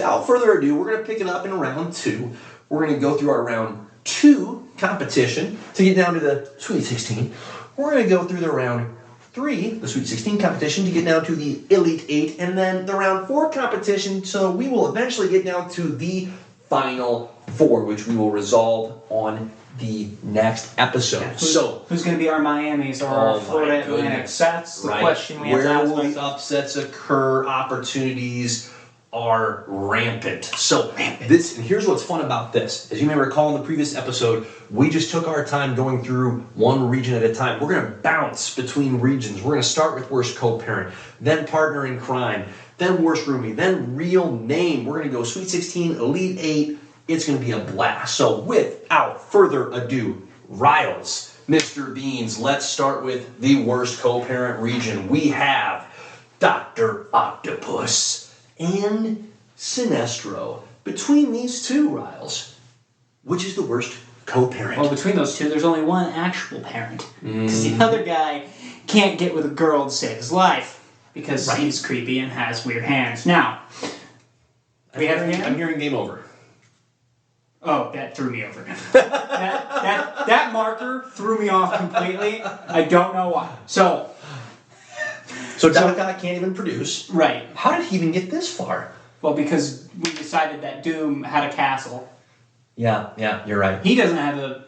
without further ado, we're going to pick it up in round 2. We're going to go through our round 2 competition to get down to the Sweet 16. We're going to go through the round 3, the Sweet 16 competition, to get down to the Elite 8, and then the round 4 competition, so we will eventually get down to the Final 4, which we will resolve on the next episode. Yeah, who's going to be our Miamis or our Florida Atlantics? That's the question we have to ask. Where will the upsets occur? Opportunities are rampant. So this, and here's what's fun about this. As you may recall in the previous episode, we just took our time going through one region at a time. We're going to bounce between regions. We're going to start with worst co-parent, then partner in crime, then worst roomie, then real name. We're going to go Sweet 16, Elite 8. It's going to be a blast. So without further ado, Riles, Mr. Beans, let's start with the worst co-parent region. We have Dr. Octopus and Sinestro. Between these two, Riles, which is the worst co-parent? Well, between those two, there's only one actual parent. Because the other guy can't get with a girl to save his life. Because he's creepy and has weird hands. Now, I'm hearing game over. Oh, that threw me over. that marker threw me off completely. I don't know why. So Doc Ock can't even produce. Right. How did he even get this far? Well, because we decided that Doom had a castle. Yeah, you're right. He doesn't have a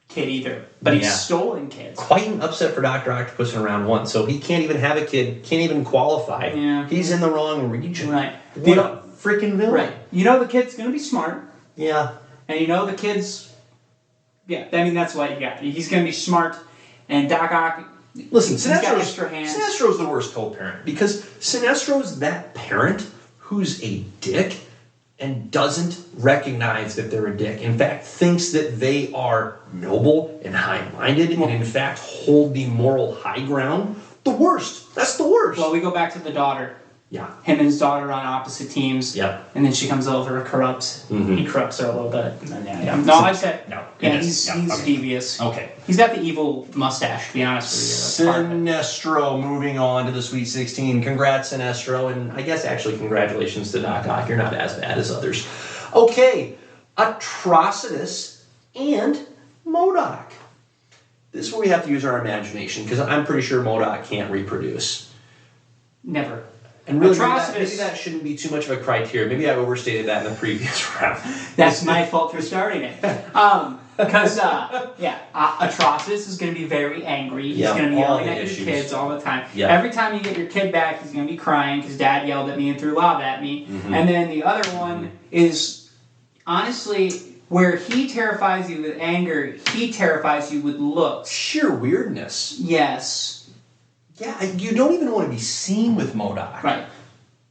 kid either, but he's stolen kids. Quite an upset for Dr. Octopus in round 1, so he can't even have a kid, can't even qualify. Yeah. He's in the wrong region. Right. What a freaking villain. Right. You know the kid's going to be smart. Yeah. And you know the kid's... Yeah, I mean, that's what you got. He's going to be smart, and Doc Ock... Listen, he's got extra hands. Sinestro's the worst co-parent, because Sinestro's that parent who's a dick and doesn't recognize that they're a dick. In fact, thinks that they are noble and high-minded and in fact hold the moral high ground. The worst. That's the worst. Well, we go back to the daughter. Yeah. Him and his daughter are on opposite teams. Yep. And then she comes over, corrupts. He corrupts her a little bit. And then, No, I said... No. Yeah, he's devious. Okay. He's got the evil mustache, to be honest with you. Sinestro moving on to the Sweet 16. Congrats, Sinestro. And I guess actually congratulations to Doc Ock. You're not as bad as others. Okay. Atrocitus and MODOK. This is where we have to use our imagination, because I'm pretty sure MODOK can't reproduce. Never. And really, Atrocitus. maybe that shouldn't be too much of a criteria. Maybe I overstated that in the previous round. That's my fault for starting it. Because, Atrocitus is going to be very angry. He's going to be yelling at your kids all the time. Yeah. Every time you get your kid back, he's going to be crying because Dad yelled at me and threw lava at me. And then the other one is, honestly, where he terrifies you with anger, he terrifies you with looks. Sheer weirdness. Yes. Yeah, you don't even want to be seen with MODOK. Right.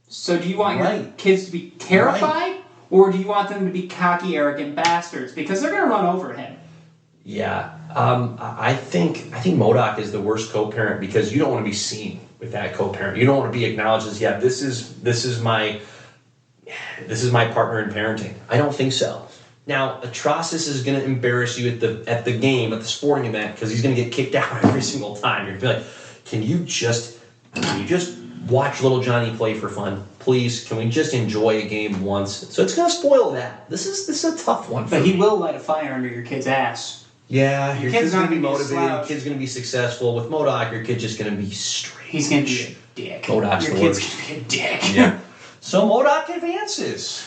So do you want your kids to be terrified? Or do you want them to be cocky, arrogant bastards? Because they're going to run over him. Yeah. I think MODOK is the worst co-parent, because you don't want to be seen with that co-parent. You don't want to be acknowledged as, this is my partner in parenting. I don't think so. Now, Atrocitus is going to embarrass you at the game, at the sporting event, because he's going to get kicked out every single time. You're going to be like, can you just watch little Johnny play for fun? Please, can we just enjoy a game once? So it's going to spoil that. This is a tough one. But he will light a fire under your kid's ass. Yeah, your kid's going to be motivated. Your kid's going to be successful. With MODOK, your kid's just going to be strange. He's going to be a dick. MODOK's your kid's going to be a dick. Yeah. So MODOK advances.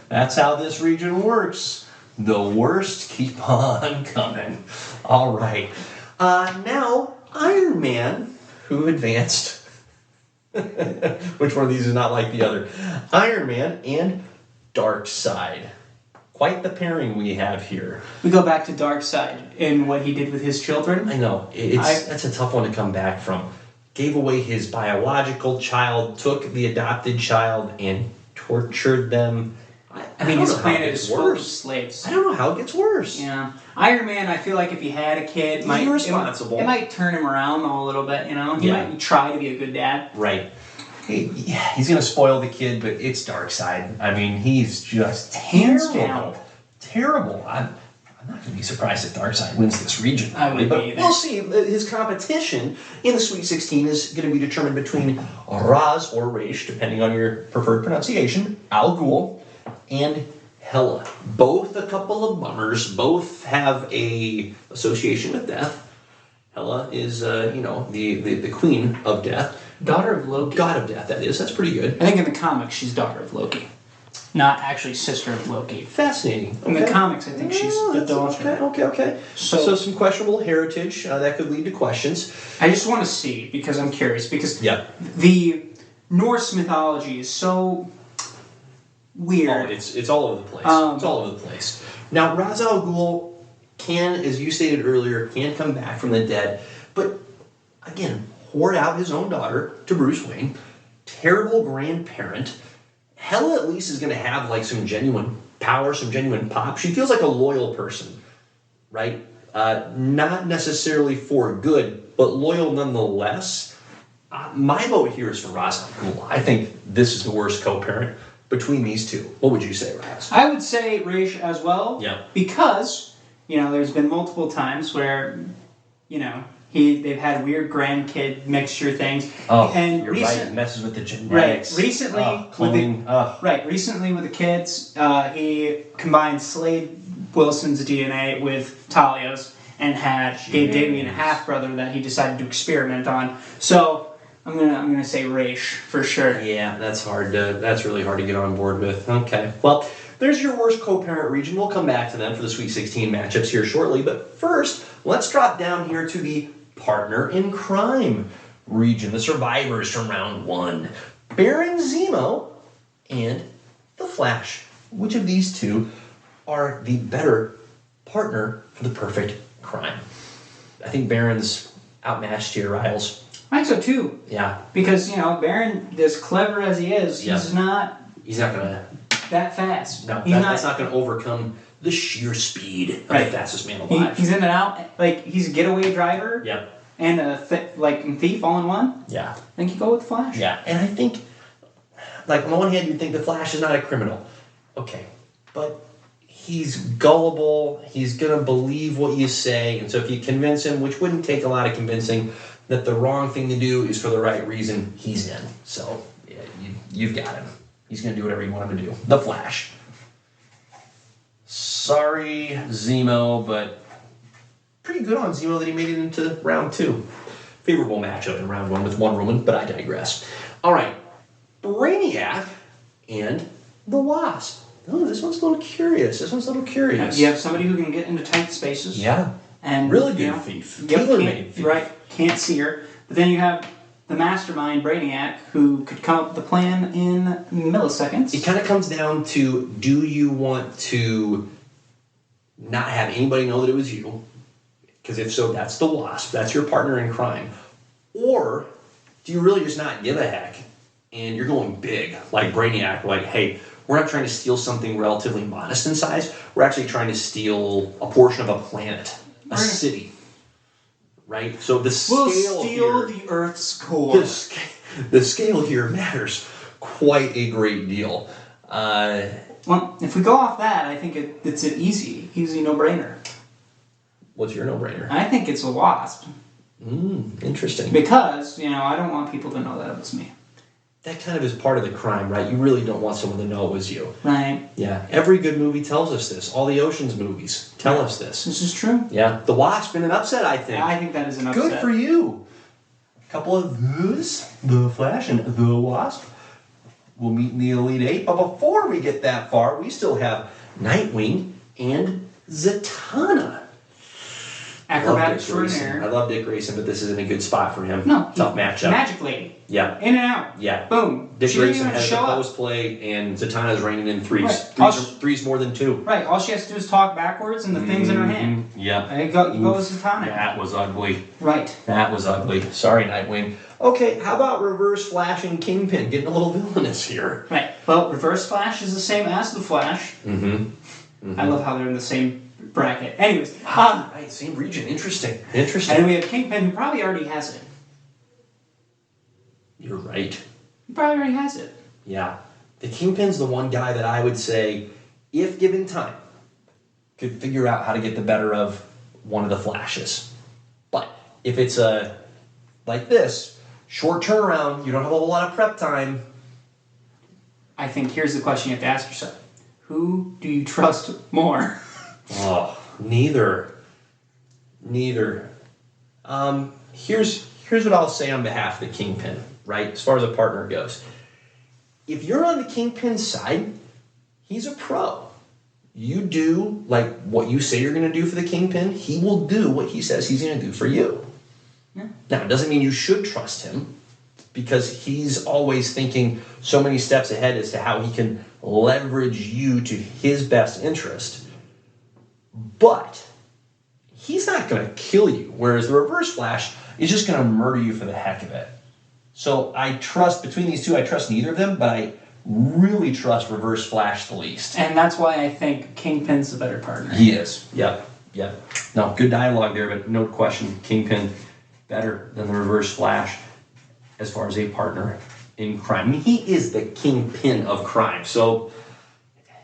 That's how this region works. The worst keep on coming. All right. Now, Iron Man, who advanced. Which one of these is not like the other? Iron Man and Darkseid. Quite the pairing we have here. We go back to Darkseid and what he did with his children. I know. That's a tough one to come back from. Gave away his biological child, took the adopted child, and tortured them. I mean, his planet is full of slaves. I don't know how it gets worse. Yeah. Iron Man, I feel like if he had a kid, he's irresponsible. It might turn him around a little bit, you know? He might try to be a good dad. Right. He's going to spoil the kid, but it's Darkseid. I mean, he's just Hands terrible. down. Terrible. I'm not going to be surprised if Darkseid wins this region. I wouldn't but be either. we'll see. His competition in the Sweet 16 is going to be determined between Raz or Raish, depending on your preferred pronunciation, Al Ghul, and Hela. Both a couple of bummers. Both have a association with death. Hela is, the queen of death. Daughter of Loki. God of death, that is. That's pretty good. I think in the comics she's daughter of Loki, not actually sister of Loki. Fascinating. In the comics, I think she's the daughter. Okay. So some questionable heritage that could lead to questions. I just want to see because I'm curious because Yeah. the Norse mythology is so weird. Oh, it's all over the place. It's all over the place. Now, Ra's al Ghul can, as you stated earlier, can come back from the dead, but again, hoard out his own daughter to Bruce Wayne. Terrible grandparent. Hela at least is going to have like some genuine power, some genuine pop. She feels like a loyal person, right? Not necessarily for good, but loyal nonetheless. My vote here is for Ra's al Ghul. I think this is the worst co-parent between these two. What would you say, Raz? I would say Raish as well. Yeah. Because, there's been multiple times where, they've had weird grandkid mixture things. Oh, and you're right. It messes with the Right. genetics. Recently, recently with the kids, he combined Slade Wilson's DNA with Talia's and gave Damian a half brother that he decided to experiment on. So I'm gonna say Raish for sure. Yeah, that's really hard to get on board with. Okay. Well, there's your worst co-parent region. We'll come back to them for the Sweet 16 matchups here shortly. But first, let's drop down here to the partner in crime region, the survivors from round 1. Baron Zemo and the Flash. Which of these two are the better partner for the perfect crime? I think Baron's outmatched here, Riles. I think so too. Yeah. Because, Baron, as clever as he is, he's not gonna that fast. No, he's that's not gonna overcome the sheer speed of the fastest man alive. He's in and out, like he's a getaway driver. Yep. And a thief all in one. Yeah. I think you go with Flash. Yeah. And I think, like, on the one hand, you'd think the Flash is not a criminal. Okay. But he's gullible. He's going to believe what you say. And so if you convince him, which wouldn't take a lot of convincing, that the wrong thing to do is for the right reason, he's in. So, yeah, you've got him. He's going to do whatever you want him to do. The Flash. Sorry, Zemo, but pretty good on Zemo that he made it into round 2. Favorable matchup in round 1 with Wonder Woman, but I digress. All right, Brainiac and the Wasp. Oh, this one's a little curious. You have somebody who can get into tight spaces. Yeah. And really good thief. Tailor-made thief. Right, can't see her. But then you have the mastermind Brainiac who could come up with a plan in milliseconds. It kind of comes down to, do you want to not have anybody know that it was you? Because if so, that's the Wasp. That's your partner in crime. Or do you really just not give a heck and you're going big, like Brainiac, like, hey, we're not trying to steal something relatively modest in size. We're actually trying to steal a portion of a planet, a city. Right? So the scale we'll steal here, the Earth's core. The scale here matters quite a great deal. Well, if we go off that, I think it's an easy no-brainer. What's your no-brainer? I think it's a Wasp. Interesting. Because, I don't want people to know that it was me. That kind of is part of the crime, right? You really don't want someone to know it was you. Right. Yeah. Every good movie tells us this. All the Ocean's movies tell us this. This is true. Yeah. The Wasp in an upset, I think. I think that is an upset. Good for you. A couple of those, the Flash and the Wasp, will meet in the Elite Eight. But before we get that far, we still have Nightwing and Zatanna. Acrobat extraordinaire. I love Dick Grayson, but this isn't a good spot for him. No. Tough matchup. Magic Lady. Yeah. In and out. Yeah. Boom. Dick She didn't Grayson even has the show up. post play, and Zatanna's reigning in threes. Right. Threes more than 2. Right. All she has to do is talk backwards and the things in her hand. Yeah. You go with Zatanna. That was ugly. Right. That was ugly. Sorry, Nightwing. Okay, how about Reverse Flash and Kingpin getting a little villainous here? Right. Well, Reverse Flash is the same as the Flash. I love how they're in the same bracket. Anyways. Right, same region. Interesting. And we have Kingpin who probably already has it. You're right. He probably already has it. Yeah. The Kingpin's the one guy that I would say, if given time, could figure out how to get the better of one of the flashes. But if it's like this, short turnaround, you don't have a whole lot of prep time. I think here's the question you have to ask yourself. Who do you trust more? Oh, neither. Here's what I'll say on behalf of the Kingpin, right? As far as a partner goes. If you're on the Kingpin's side, he's a pro. You do like what you say you're going to do for the Kingpin, he will do what he says he's going to do for you. Yeah. Now, it doesn't mean you should trust him, because he's always thinking so many steps ahead as to how he can leverage you to his best interest. But he's not going to kill you, whereas the Reverse Flash is just going to murder you for the heck of it. So I trust, between these two, I trust neither of them, but I really trust Reverse Flash the least. And that's why I think Kingpin's the better partner. He is. Yep. No, good dialogue there, but no question, Kingpin better than the Reverse Flash as far as a partner in crime. I mean, he is the kingpin of crime, so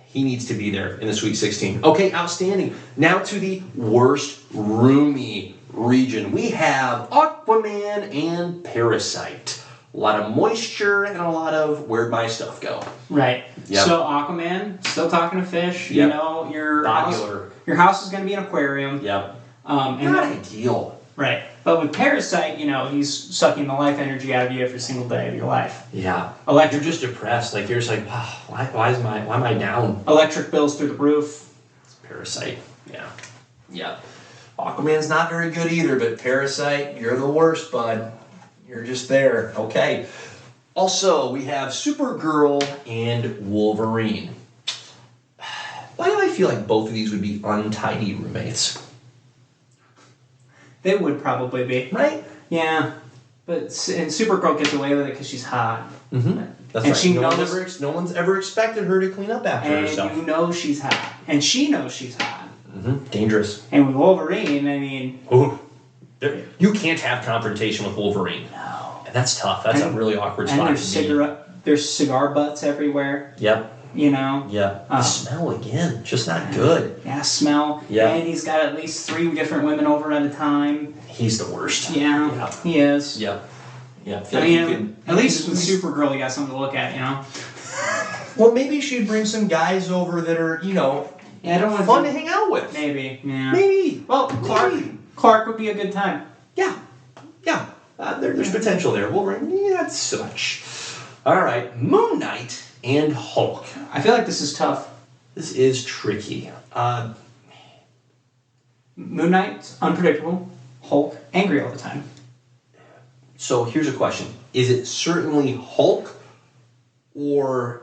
he needs to be there in the Sweet 16. Okay, outstanding. Now to the worst roomie region. We have Aquaman and Parasite. A lot of moisture and a lot of where'd my stuff go. Right. Yep. So Aquaman, still talking to fish. Yep. You know, your Popular. house is going to be an aquarium. Yep. And Not then- ideal. Right. But with Parasite, you know, he's sucking the life energy out of you every single day of your life. Yeah. Electric, You're just depressed. Like, you're just like, wow, why am I down? electric bills through the roof. Parasite. Yeah. Aquaman's not very good either, but Parasite, you're the worst, bud. You're just there. Okay. Also, we have Supergirl and Wolverine. Why do I feel like both of these would be untidy roommates? They would probably be. Right? Yeah. But and Supergirl gets away with it because she's hot. Mm-hmm. That's And right. she no knows- no one's ever expected her to clean up after And herself. you know she's hot. And she knows she's hot. Mm-hmm. Dangerous. And with Wolverine, I mean... Ooh. You can't have confrontation with Wolverine. No. And that's tough. That's a really awkward And spot to be. there's cigar butts everywhere, Yep. you know? Yeah. The smell again, just not good. Yeah, smell. Yeah. And he's got at least 3 different women over at a time. He's the worst. Yeah, he is. Yep. Yeah. I mean, at least with Supergirl, you got something to look at, you know? Well, maybe she'd bring some guys over that are, Yeah, I don't want fun to hang out with. Maybe, yeah. Maybe. Well, Maybe. Clark would be a good time. Yeah. There's potential there. Wolverine, not such. All right. Moon Knight and Hulk. I feel like this is tough. This is tricky. Moon Knight's unpredictable. Hulk, angry all the time. So here's a question. Is it certainly Hulk, or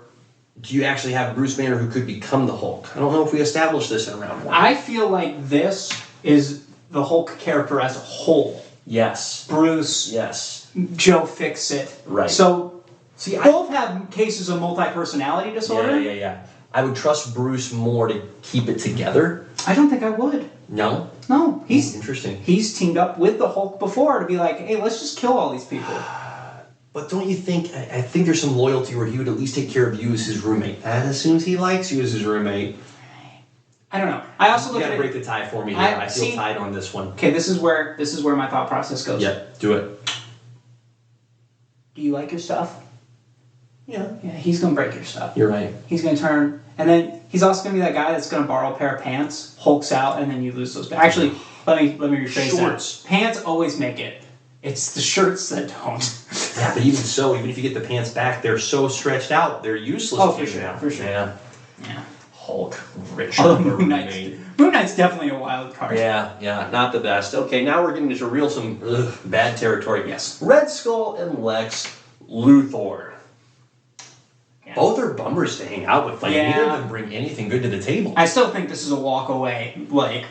do you actually have Bruce Banner who could become the Hulk? I don't know if we established this in round 1. I feel like this is the Hulk character as a whole. Yes. Bruce, Yes. Joe Fixit. Right. So, See, both have cases of multi-personality disorder. Yeah. I would trust Bruce more to keep it together. I don't think I would. No? No, Interesting. he's teamed up with the Hulk before to be like, hey, let's just kill all these people. But don't you think, I think there's some loyalty where he would at least take care of you as his roommate. And as soon as he likes you as his roommate. I don't know. I also You look gotta at break it. the tie for me here. I I feel see- tied on this one. Okay, this is where my thought process goes. Yep, do it. Do you like your stuff? Yeah. Yeah, he's gonna break your stuff. You're right. He's gonna turn, and then he's also gonna be that guy that's gonna borrow a pair of pants, hulks out, and then you lose those. Actually, let me rephrase Shorts. that. Pants always make it. It's the shirts that don't. Yeah, but even so, even if you get the pants back, they're so stretched out, they're useless. Oh, to for you sure, now. for sure. Yeah. Yeah. Hulk, rich. Although Moon Knight's definitely a wild card. Yeah, not the best. Okay, now we're getting into some bad territory. Yes. Red Skull and Lex Luthor. Yeah. Both are bummers to hang out with. Like, Yeah. neither of them bring anything good to the table. I still think this is a walk away, like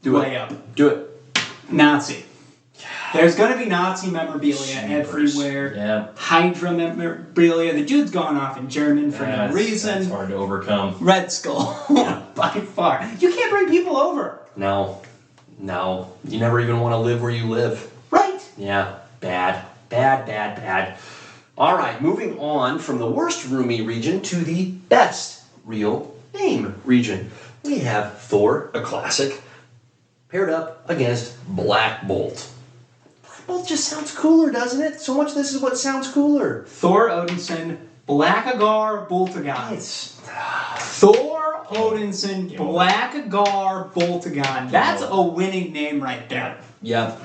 Do it. layup. Do it. Nazi. There's gonna be Nazi memorabilia everywhere. Yeah. Hydra memorabilia. The dude's gone off in German for no reason. That's hard to overcome. Red Skull, Yeah. by far. You can't bring people over. No. You never even want to live where you live. Right. Yeah. Bad. All right, moving on from the worst roomie region to the best real name region. we have Thor, a classic, paired up against Black Bolt. Black Bolt just sounds cooler, doesn't it? So much of this is what sounds cooler. Thor Odinson, Blackagar Boltagon. It's Thor Odinson, Blackagar Boltagon. That's a winning name right there. Yep.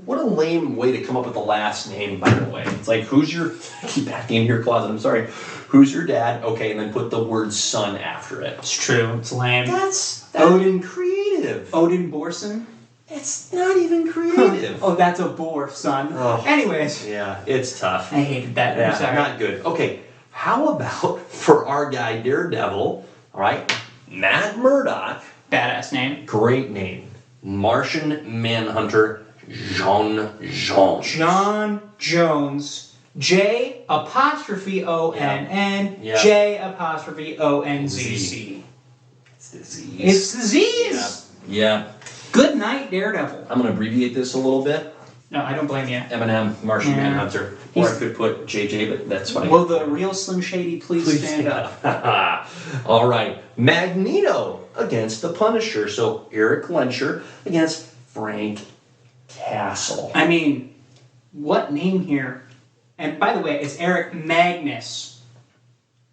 What a lame way to come up with the last name, by the way. It's like, who's your... Keep backing in your closet, I'm sorry. Who's your dad? Okay, and then put the word son after it. It's true. It's lame. That's Odin creative. Odin Borson. It's not even creative. Oh, that's a boar, son. Oh. Anyways. Yeah, it's tough. I hated that. Yeah, I'm sorry. not good. Okay, how about for our guy Daredevil, all right, Matt Murdock. Badass name. Great name. Martian Manhunter John Jones. John Jones. J apostrophe O-N-N. Yeah. J apostrophe O-N-Z-Z. It's disease. It's disease. Yeah. Good night, Daredevil. I'm going to abbreviate this a little bit. No, I don't blame you. Eminem, Martian Yeah. Manhunter. Or I could put JJ, but that's fine. Will the real Slim Shady please stand up? All right. Magneto against the Punisher. So Eric Lenscher against Frank Castle. I mean, what name here? And by the way, it's Eric Magnus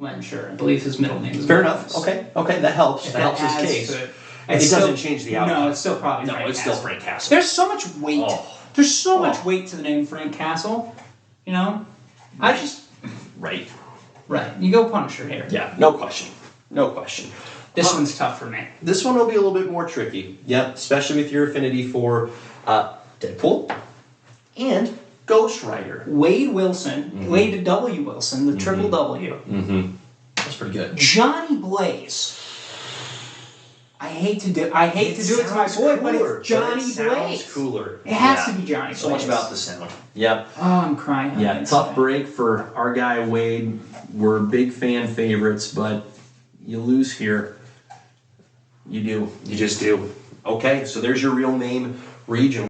Lenscher. I believe his middle name is Fair Magnus. enough. Okay, that helps. If That helps his adds case. to- It it's doesn't change the outcome. No, it's still probably No, Frank it's Castle. still Frank Castle. There's so much weight. Oh. There's so much Oh. weight to the name Frank Castle. You know? I just... Right. Right. You go Punisher here. Yeah, no question. No question. This one's tough for me. This one will be a little bit more tricky. Yep, especially with your affinity for Deadpool and Ghost Rider. Wade Wilson. Wade W. Wilson, the triple W. Mm-hmm. That's pretty good. Johnny Blaze. I hate to do it to my boy, but it's Johnny Blaze. Cooler. It has to be Johnny Blaze. So much about the sound. Yep. Oh, I'm crying. Yeah, tough break for our guy Wade. We're big fan favorites, but you lose here. You do. You just do. Okay, so there's your real name region.